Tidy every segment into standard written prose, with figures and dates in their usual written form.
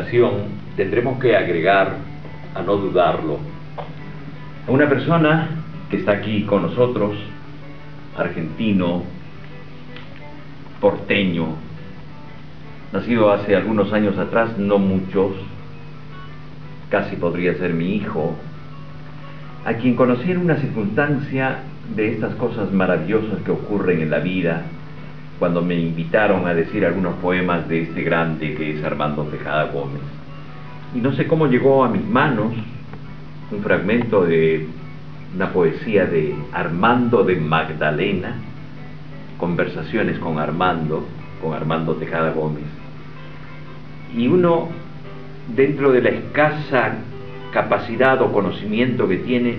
ocasión tendremos que agregar, a no dudarlo, a una persona que está aquí con nosotros, argentino, porteño, nacido hace algunos años atrás, no muchos, casi podría ser mi hijo, a quien conocí en una circunstancia de estas cosas maravillosas que ocurren en la vida, cuando me invitaron a decir algunos poemas de este grande que es Armando Tejada Gómez. Y no sé cómo llegó a mis manos un fragmento de una poesía de Armando de Magdalena, Conversaciones con Armando Tejada Gómez. Y uno, dentro de la escasa capacidad o conocimiento que tiene,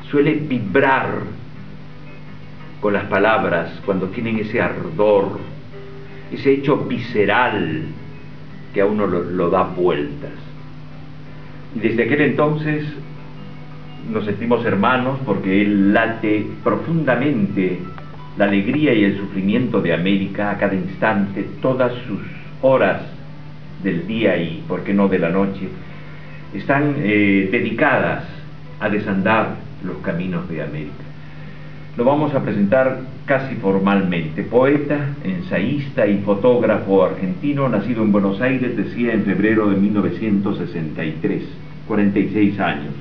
suele vibrar con las palabras cuando tienen ese ardor, ese hecho visceral que a uno lo da vueltas. Y desde aquel entonces nos sentimos hermanos, porque él late profundamente la alegría y el sufrimiento de América a cada instante, todas sus horas del día y, por qué no, de la noche, están dedicadas a desandar los caminos de América. Lo vamos a presentar casi formalmente. Poeta, ensayista y fotógrafo argentino, nacido en Buenos Aires, decía, en febrero de 1963, 46 años.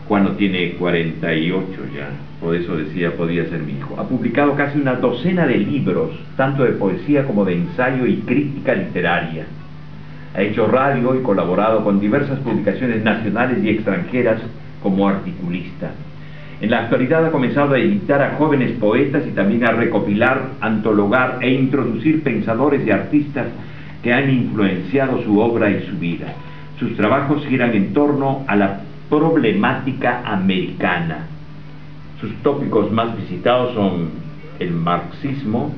Juan no tiene 48 ya, por eso decía, podía ser mi hijo. Ha publicado casi una docena de libros, tanto de poesía como de ensayo y crítica literaria. Ha hecho radio y colaborado con diversas publicaciones nacionales y extranjeras como articulista. En la actualidad ha comenzado a editar a jóvenes poetas y también a recopilar, antologar e introducir pensadores y artistas que han influenciado su obra y su vida. Sus trabajos giran en torno a la problemática americana. Sus tópicos más visitados son el marxismo,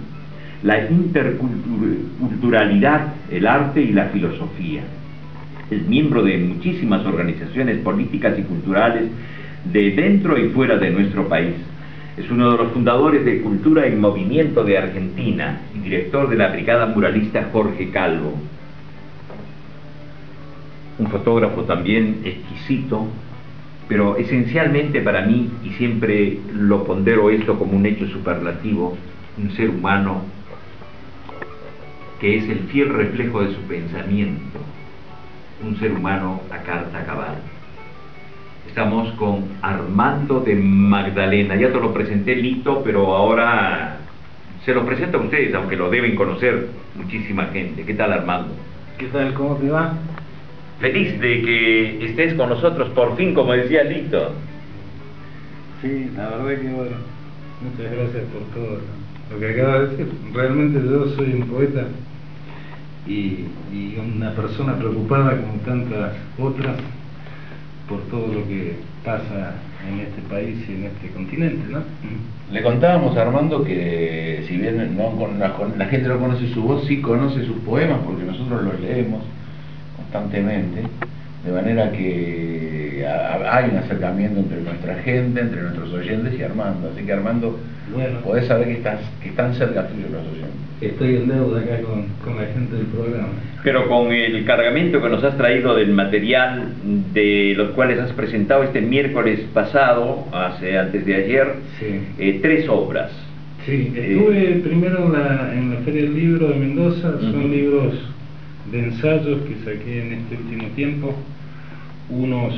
la interculturalidad, el arte y la filosofía. Es miembro de muchísimas organizaciones políticas y culturales de dentro y fuera de nuestro país. Es uno de los fundadores de Cultura en Movimiento de Argentina y director de la Brigada Muralista Jorge Calvo. Un fotógrafo también exquisito, pero esencialmente para mí, y siempre lo pondero esto como un hecho superlativo, un ser humano que es el fiel reflejo de su pensamiento, un ser humano a carta cabal. Estamos con Armando de Magdalena. Ya te lo presenté, Lito, pero ahora se lo presento a ustedes, aunque lo deben conocer muchísima gente. ¿Qué tal, Armando? ¿Qué tal? ¿Cómo te va? Feliz de que estés con nosotros por fin, como decía Lito. Sí, la verdad que bueno, muchas gracias por todo lo que acabas de decir. Realmente yo soy un poeta y una persona preocupada como tantas otras por todo lo que pasa en este país y en este continente, ¿no? Le contábamos a Armando que, si bien la gente no conoce su voz, sí conoce sus poemas, porque nosotros los leemos constantemente, de manera que hay un acercamiento entre nuestra gente, entre nuestros oyentes y Armando. Así que, Armando, bueno, podés saber que están cerca tuyos los oyentes. Estoy en deuda acá con la gente del programa. Pero con el cargamento que nos has traído del material de los cuales has presentado este miércoles pasado, antes de ayer, sí. 3 obras. Sí, estuve primero en la Feria del Libro de Mendoza. Son libros de ensayos que saqué en este último tiempo. Uno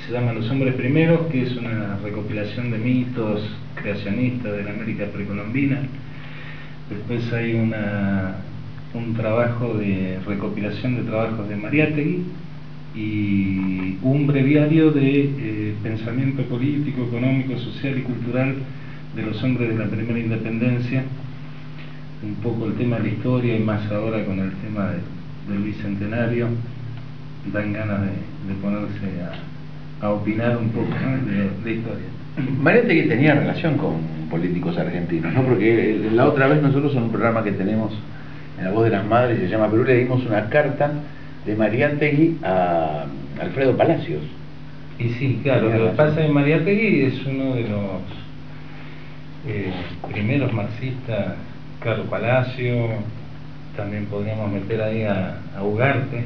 se llama Los Hombres Primeros, que es una recopilación de mitos creacionistas de la América precolombina. Después hay un trabajo de recopilación de trabajos de Mariátegui y un breviario de pensamiento político, económico, social y cultural de los hombres de la primera independencia. Un poco el tema de la historia, y más ahora con el tema del bicentenario, dan ganas de ponerse a opinar un poco, ¿no?, de historia. Mariátegui tenía relación con políticos argentinos, ¿no? Porque la otra vez nosotros, en un programa que tenemos en La Voz de las Madres, se llama Perú, le dimos una carta de Mariátegui a Alfredo Palacios. Y sí, claro, lo que pasa es que Mariátegui es uno de los primeros marxistas, Carlos Palacio, también podríamos meter ahí a Ugarte,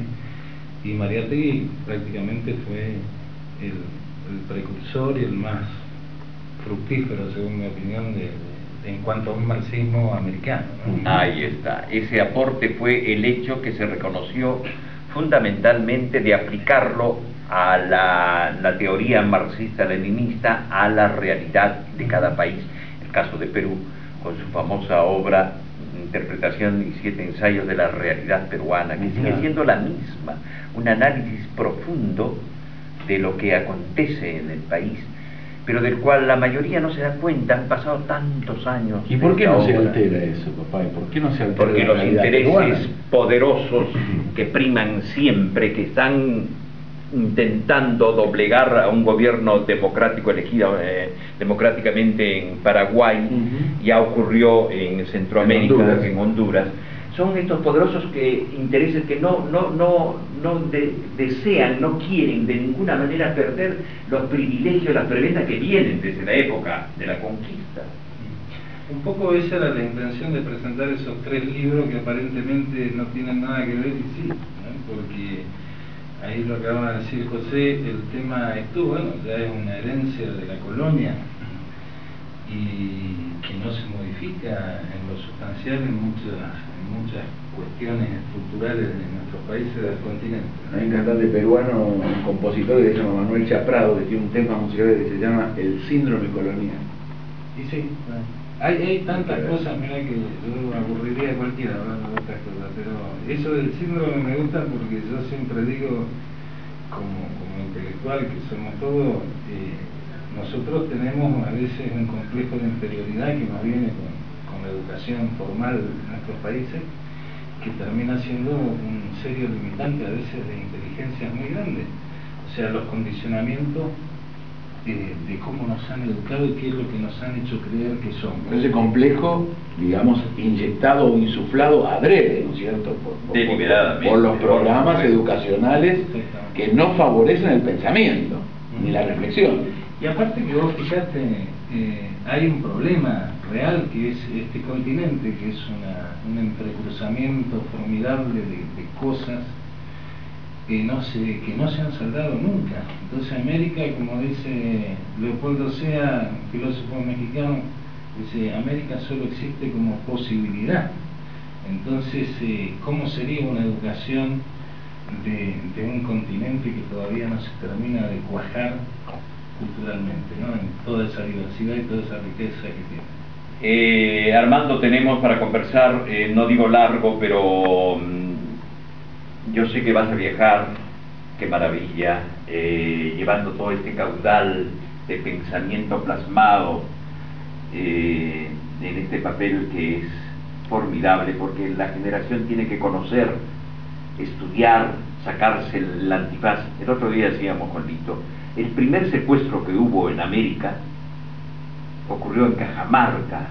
y Mariátegui prácticamente fue el precursor y el más fructífero, según mi opinión, en cuanto a un marxismo americano, ¿no? Ahí está. Ese aporte fue el hecho que se reconoció fundamentalmente de aplicarlo a la teoría marxista-leninista a la realidad de cada país. El caso de Perú, con su famosa obra Interpretación y 7 ensayos de la realidad peruana, que sigue siendo la misma, un análisis profundo de lo que acontece en el país, pero del cual la mayoría no se da cuenta. Han pasado tantos años. ¿Y por qué no se altera eso, papá? ¿Y por qué no se altera? Porque los intereses poderosos que priman siempre, que están intentando doblegar a un gobierno democrático elegido democráticamente en Paraguay, ya ocurrió en Centroamérica, en Honduras. Son estos poderosos intereses que no desean, no quieren de ninguna manera perder los privilegios, las prebendas que vienen desde la época de la conquista. Un poco esa era la intención de presentar esos 3 libros que aparentemente no tienen nada que ver, y sí, ¿no? Porque ahí lo acaba de decir José, el tema esto, bueno, ya es una herencia de la colonia y que no se modifica en lo sustancial en muchas cuestiones estructurales de nuestros países del continente. Hay un cantante peruano, un compositor que se llama Manuel Chaprado, que tiene un tema musical que se llama El síndrome colonial. Y sí, bueno, hay tantas cosas, mira, que yo me aburriría de cualquiera hablando de otras cosas, pero eso del síndrome me gusta porque yo siempre digo, como intelectual que somos todos, nosotros tenemos a veces un complejo de inferioridad que nos viene con la educación formal de nuestros países, que termina siendo un serio limitante a veces de inteligencias muy grandes. O sea, los condicionamientos de cómo nos han educado y qué es lo que nos han hecho creer que somos. Ese complejo, digamos, inyectado o insuflado adrede, ¿no es cierto? Deliberadamente. Por los programas educacionales que no favorecen el pensamiento ni la reflexión. Y aparte que vos fijate, hay un problema real que es este continente, que es un entrecruzamiento formidable de cosas que no se han saldado nunca. Entonces América, como dice Leopoldo Sea, filósofo mexicano, dice, América solo existe como posibilidad. Entonces, ¿cómo sería una educación de un continente que todavía no se termina de cuajar culturalmente, ¿no? En toda esa diversidad y toda esa riqueza que tiene? Armando, tenemos para conversar, no digo largo, pero yo sé que vas a viajar, qué maravilla, llevando todo este caudal de pensamiento plasmado en este papel que es formidable, porque la generación tiene que conocer, estudiar, sacarse el antifaz. El otro día decíamos con Lito, el primer secuestro que hubo en América ocurrió en Cajamarca,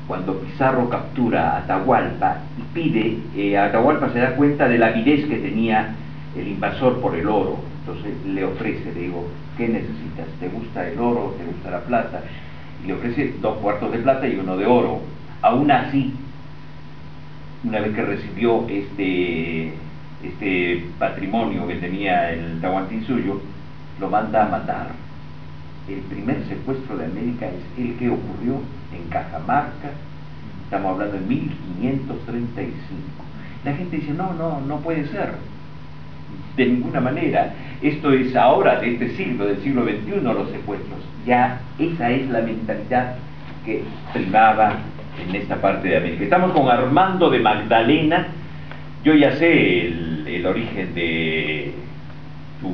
cuando Pizarro captura a Atahualpa y pide, Atahualpa se da cuenta de la avidez que tenía el invasor por el oro. Entonces le ofrece, le digo, ¿qué necesitas? ¿Te gusta el oro? ¿Te gusta la plata? Y le ofrece 2 cuartos de plata y 1 de oro. Aún así, una vez que recibió este patrimonio que tenía el Tahuantinsuyo, lo manda a matar. El primer secuestro de América es el que ocurrió en Cajamarca, estamos hablando de 1535. La gente dice, no puede ser, de ninguna manera. Esto es ahora, de este siglo, del siglo XXI, los secuestros. Ya esa es la mentalidad que primaba en esta parte de América. Estamos con Armando de Magdalena. Yo ya sé el origen de tu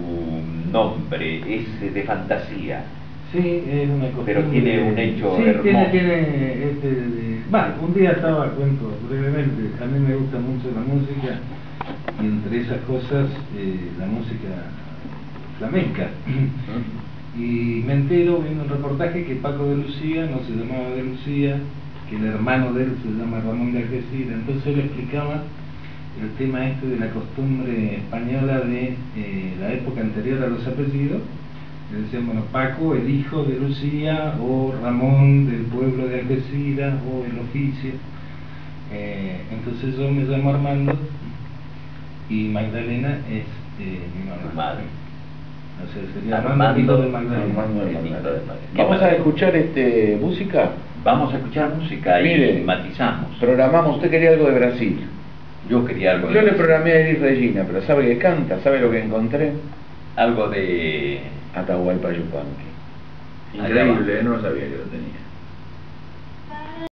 nombre, es de fantasía. Sí, es una costumbre. Pero tiene un hecho sí, hermoso. Bueno, un día cuento brevemente, a mí me gusta mucho la música, y entre esas cosas, la música flamenca. Y me entero viendo un reportaje que Paco de Lucía no se llamaba de Lucía, que el hermano de él se llama Ramón de Algeciras. Entonces él explicaba el tema de la costumbre española de la época anterior a los apellidos. Le decían, bueno, Paco, el hijo de Lucía, o Ramón del pueblo de Algeciras, o el oficio. Entonces yo me llamo Armando y Magdalena es mi mamá. Tu madre. O sea, sería Armando, hijo de Magdalena. Armando de El hijo Magdalena. de Magdalena. Vamos a escuchar música. Vamos a escuchar música y Mire, matizamos. Programamos, usted quería algo de Brasil. Yo quería algo Yo de... le programé a Elis Regina, pero ¿sabe que canta? ¿Sabe lo que encontré? Algo de... Atahualpa Yupanqui. Allá va. Increíble, no sabía que lo tenía.